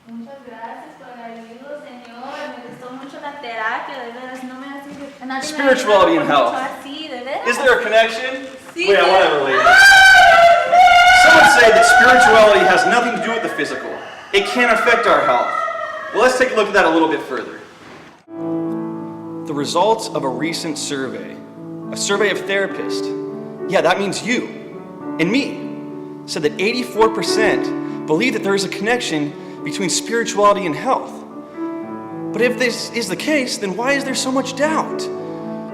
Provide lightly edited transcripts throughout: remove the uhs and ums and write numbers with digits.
Muchas gracias por el ayudo, Señor. Me gustó mucho la terapia, de veras. No me hace nadie me ha Spirituality and ayudado health. mucho así, de veras. Is there a connection? Sí, Wait, I want to relate it. Some would say that spirituality has nothing to do with the physical. It can affect our health. Well, let's take a look at that a little bit further. The results of a recent survey, a survey of therapists, yeah, that means you and me, said that 84% believe that there is a connection between spirituality and health. But if this is the case, then why is there so much doubt?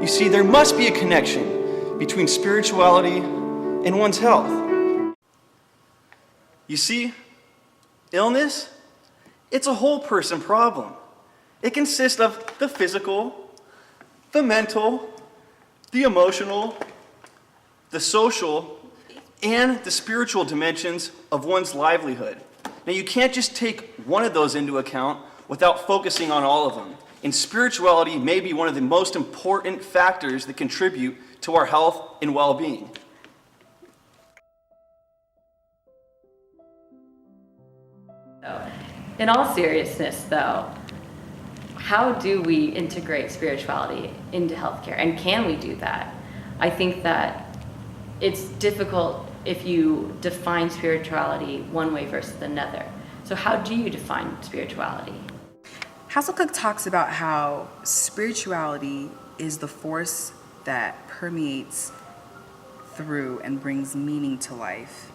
You see, there must be a connection between spirituality and one's health. You see, illness, it's a whole person problem. It consists of the physical, the mental, the emotional, the social, and the spiritual dimensions of one's livelihood. Now, you can't just take one of those into account without focusing on all of them. And spirituality may be one of the most important factors that contribute to our health and well-being. In all seriousness, though, how do we integrate spirituality into healthcare? And can we do that? I think that it's difficult if you define spirituality one way versus another. So how do you define spirituality? Hasselcook talks about how spirituality is the force that permeates through and brings meaning to life.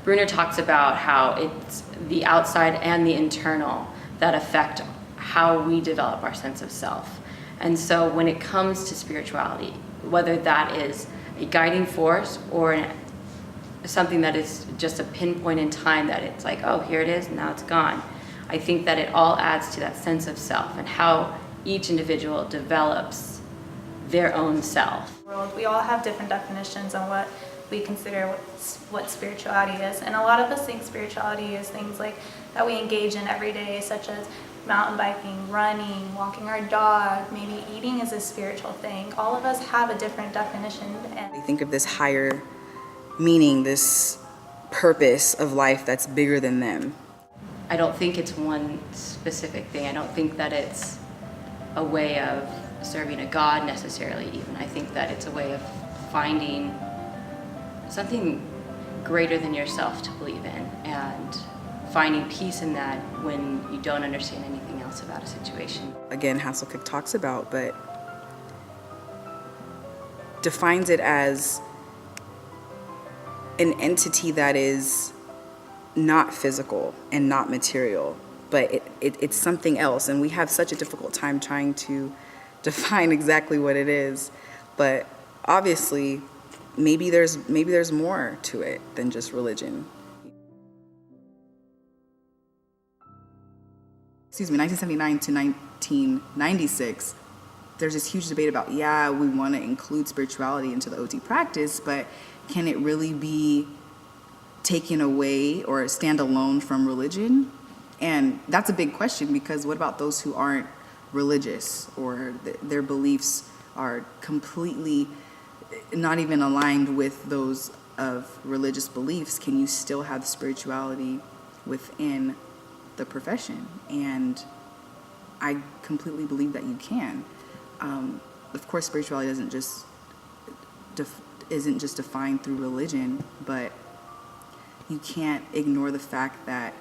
Bruner talks about how it's the outside and the internal that affect how we develop our sense of self. And so when it comes to spirituality, whether that is a guiding force or something that is just a pinpoint in time that it's like, oh, here it is, and now it's gone, I think that it all adds to that sense of self and how each individual develops their own self. We all have different definitions on what we consider what spirituality is. And a lot of us think spirituality is things like that we engage in every day, such as mountain biking, running, walking our dog, maybe eating is a spiritual thing. All of us have a different definition. They think of this higher meaning, this purpose of life that's bigger than them. I don't think it's one specific thing. I don't think that it's a way of serving a God necessarily even. I think that it's a way of finding something greater than yourself to believe in and finding peace in that when you don't understand anything else about a situation. Again, Hasselcook talks about, but defines it as an entity that is not physical and not material, but it's something else. And we have such a difficult time trying to define exactly what it is. But obviously, maybe there's more to it than just religion. 1979 to 1996, there's this huge debate about, yeah, we want to include spirituality into the OT practice, but can it really be taken away or stand alone from religion? And that's a big question, because what about those who aren't religious or their beliefs are completely not even aligned with those of religious beliefs? Can you still have spirituality within the profession? And I completely believe that you can. Of course, spirituality isn't just defined through religion, but you can't ignore the fact that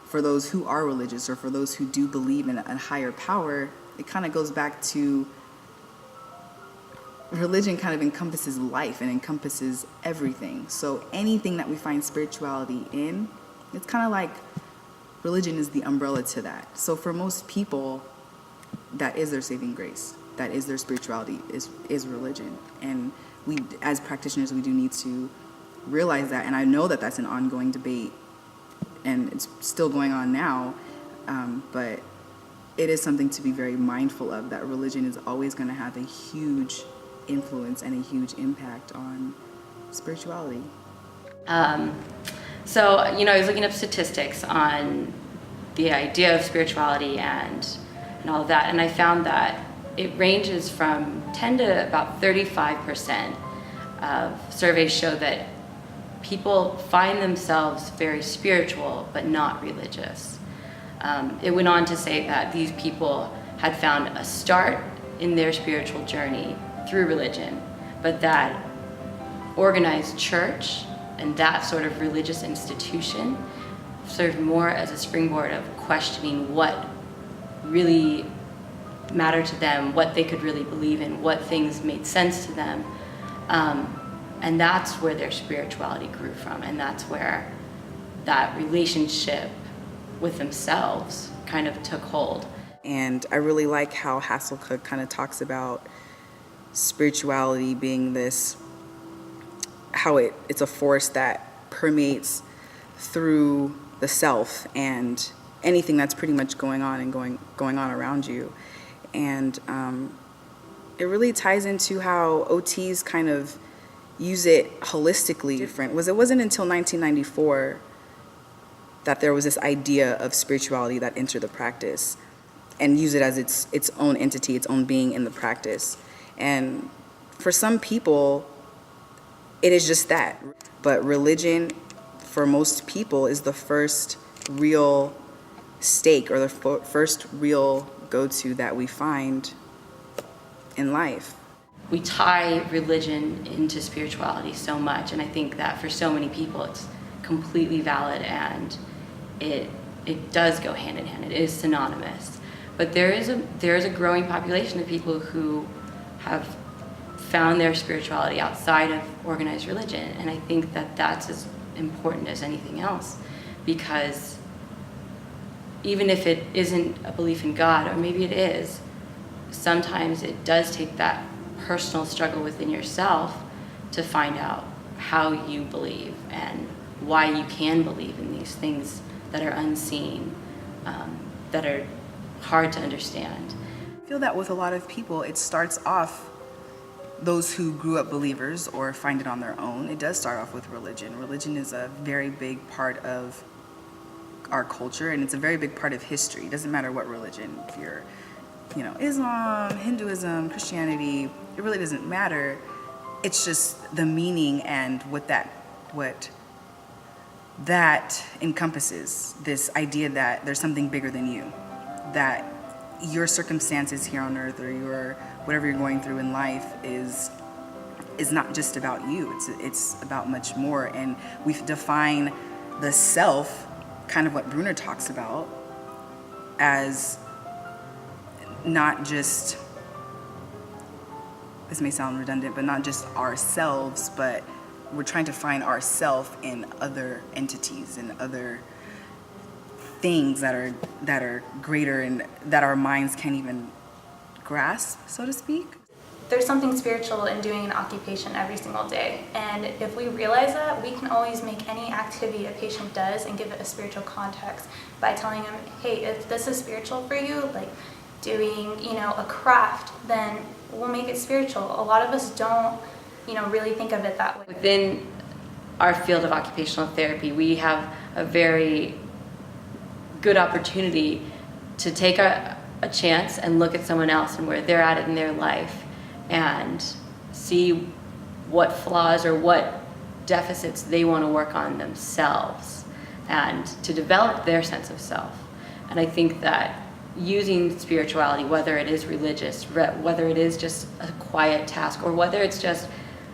for those who are religious or for those who do believe in a higher power, it kind of goes back to religion kind of encompasses life and encompasses everything. So anything that we find spirituality in, it's kind of like religion is the umbrella to that. So for most people, that is their saving grace. That is their spirituality, is religion. And we, as practitioners, we do need to realize that. And I know that that's an ongoing debate, and it's still going on now. But it is something to be very mindful of, that religion is always going to have a huge influence and a huge impact on spirituality. So, I was looking up statistics on the idea of spirituality and all of that, and I found that it ranges from 10 to about 35% of surveys show that people find themselves very spiritual but not religious. It went on to say that these people had found a start in their spiritual journey through religion, but that organized church and that sort of religious institution served more as a springboard of questioning what really mattered to them, what they could really believe in, what things made sense to them. And that's where their spirituality grew from, and that's where that relationship with themselves kind of took hold. And I really like how Hasselcook kind of talks about spirituality being this, how it's a force that permeates through the self and anything that's pretty much going on and going on around you. And it really ties into how OTs kind of use it holistically. It wasn't until 1994 that there was this idea of spirituality that entered the practice and use it as its own entity, its own being in the practice. And for some people, it is just that. But religion, for most people, is the first real stake or the first real go-to that we find in life. We tie religion into spirituality so much, and I think that for so many people it's completely valid, and it does go hand in hand. It is synonymous. But there is a growing population of people who have found their spirituality outside of organized religion, and I think that that's as important as anything else, because even if it isn't a belief in God, or maybe it is, sometimes it does take that personal struggle within yourself to find out how you believe and why you can believe in these things that are unseen, that are hard to understand. I feel that with a lot of people, it starts off, those who grew up believers or find it on their own, it does start off with religion. Religion is a very big part of our culture, and it's a very big part of history. It doesn't matter what religion, if you're, Islam, Hinduism, Christianity, it really doesn't matter. It's just the meaning and what that encompasses, this idea that there's something bigger than you, that your circumstances here on earth or your whatever you're going through in life is not just about you. It's about much more. And we define the self, kind of what Bruner talks about, as not just, this may sound redundant, but not just ourselves, but we're trying to find ourself in other entities and other things that are greater and that our minds can't even grasp, so to speak. There's something spiritual in doing an occupation every single day, and if we realize that, we can always make any activity a patient does and give it a spiritual context by telling them, hey, if this is spiritual for you, like doing a craft, then we'll make it spiritual. A lot of us don't really think of it that way. Within our field of occupational therapy, we have a very good opportunity to take a chance and look at someone else and where they're at in their life and see what flaws or what deficits they want to work on themselves and to develop their sense of self. And I think that using spirituality, whether it is religious, whether it is just a quiet task, or whether it's just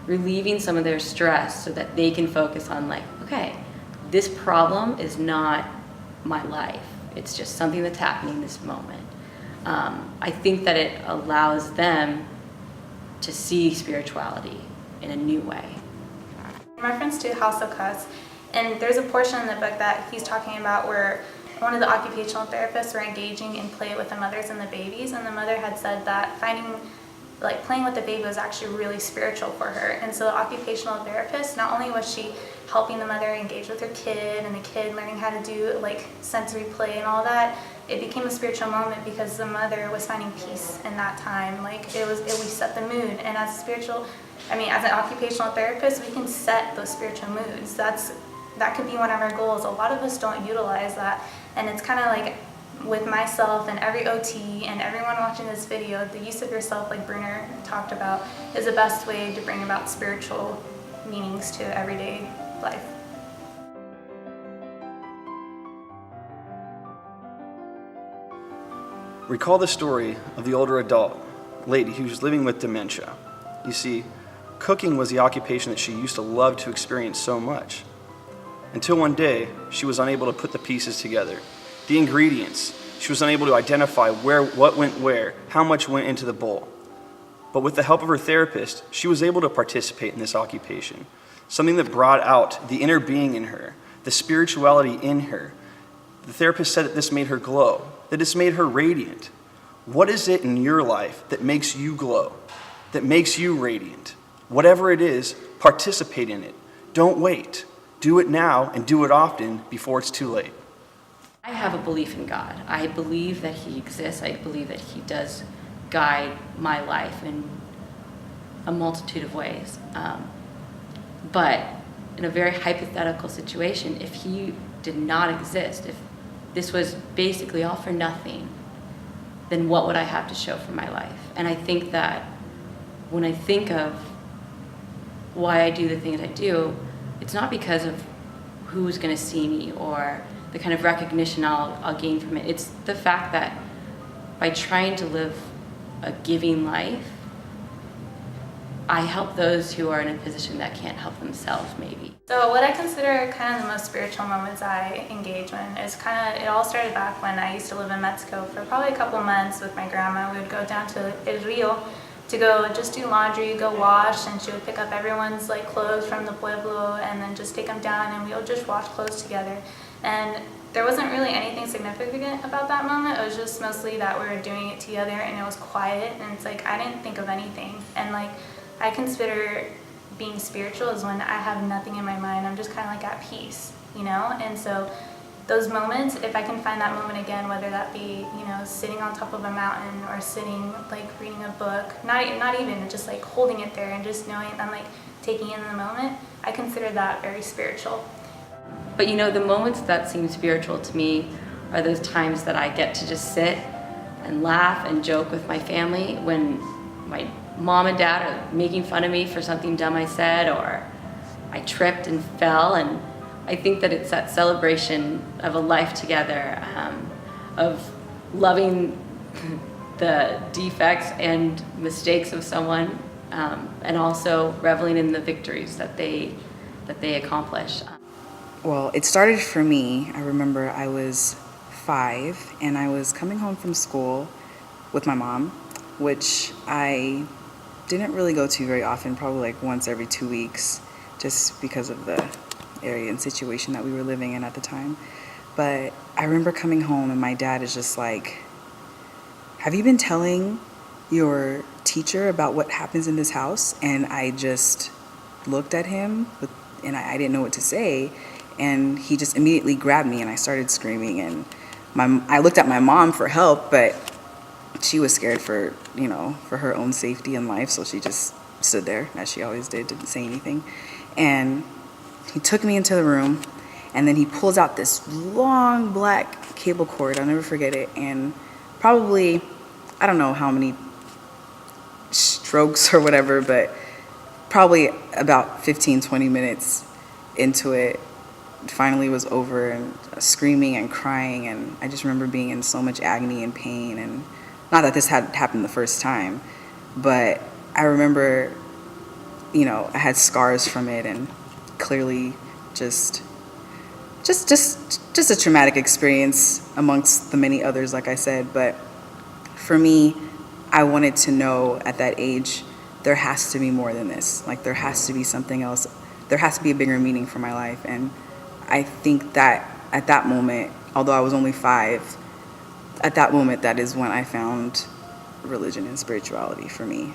relieving some of their stress so that they can focus on okay, this problem is not my life. It's just something that's happening this moment. I think that it allows them to see spirituality in a new way. In reference to House of Cuss, and there's a portion in the book that he's talking about where one of the occupational therapists were engaging in play with the mothers and the babies, and the mother had said that playing with the baby was actually really spiritual for her. And so the occupational therapist, not only was she helping the mother engage with her kid and the kid learning how to do sensory play and all that, it became a spiritual moment because the mother was finding peace in that time. We set the mood, and as an occupational therapist, we can set those spiritual moods. That could be one of our goals. A lot of us don't utilize that, and it's kind of with myself and every OT and everyone watching this video, the use of yourself, like Bruner talked about, is the best way to bring about spiritual meanings to everyday life. Recall the story of the older adult lady who was living with dementia. You see, cooking was the occupation that she used to love to experience so much. Until one day, she was unable to put the pieces together. The ingredients, she was unable to identify what went where, how much went into the bowl. But with the help of her therapist, she was able to participate in this occupation, something that brought out the inner being in her, the spirituality in her. The therapist said that this made her glow, that this made her radiant. What is it in your life that makes you glow, that makes you radiant? Whatever it is, participate in it. Don't wait. Do it now and do it often before it's too late. I have a belief in God. I believe that He exists. I believe that He does guide my life in a multitude of ways. But in a very hypothetical situation, if He did not exist, if this was basically all for nothing, then what would I have to show for my life? And I think that when I think of why I do the things I do, it's not because of who's going to see me or the kind of recognition I'll gain from it. It's the fact that by trying to live a giving life, I help those who are in a position that can't help themselves, maybe. So what I consider kind of the most spiritual moments I engage in is it all started back when I used to live in Mexico for probably a couple months with my grandma. We would go down to El Rio to go just do laundry, go wash, and she would pick up everyone's clothes from the pueblo and then just take them down, and we would just wash clothes together. And there wasn't really anything significant about that moment. It was just mostly that we were doing it together, and it was quiet, and it's I didn't think of anything. And I consider being spiritual is when I have nothing in my mind. I'm just kind of at peace, And so those moments, if I can find that moment again, whether that be, sitting on top of a mountain or sitting, reading a book, not even just holding it there and just knowing I'm taking in the moment, I consider that very spiritual. But the moments that seem spiritual to me are those times that I get to just sit and laugh and joke with my family when my mom and dad are making fun of me for something dumb I said, or I tripped and fell. And I think that it's that celebration of a life together, of loving the defects and mistakes of someone, and also reveling in the victories that they accomplish. Well, it started for me. I remember I was 5 and I was coming home from school with my mom, which I didn't really go to very often, probably once every 2 weeks, just because of the area and situation that we were living in at the time. But I remember coming home and my dad is just have you been telling your teacher about what happens in this house? And I just looked at him and I didn't know what to say. And he just immediately grabbed me and I started screaming. And I looked at my mom for help, but she was scared for her own safety in life. So she just stood there, as she always did, didn't say anything. And he took me into the room, and then he pulls out this long black cable cord. I'll never forget it. And probably, I don't know how many strokes or whatever, but probably about 15, 20 minutes into it, finally was over, and screaming and crying. And I just remember being in so much agony and pain. And not that this had happened the first time, but I remember, I had scars from it, and clearly just a traumatic experience amongst the many others, like I said. But for me, I wanted to know at that age, there has to be more than this. There has to be something else. There has to be a bigger meaning for my life. And I think that at that moment, although I was only 5, at that moment, that is when I found religion and spirituality for me.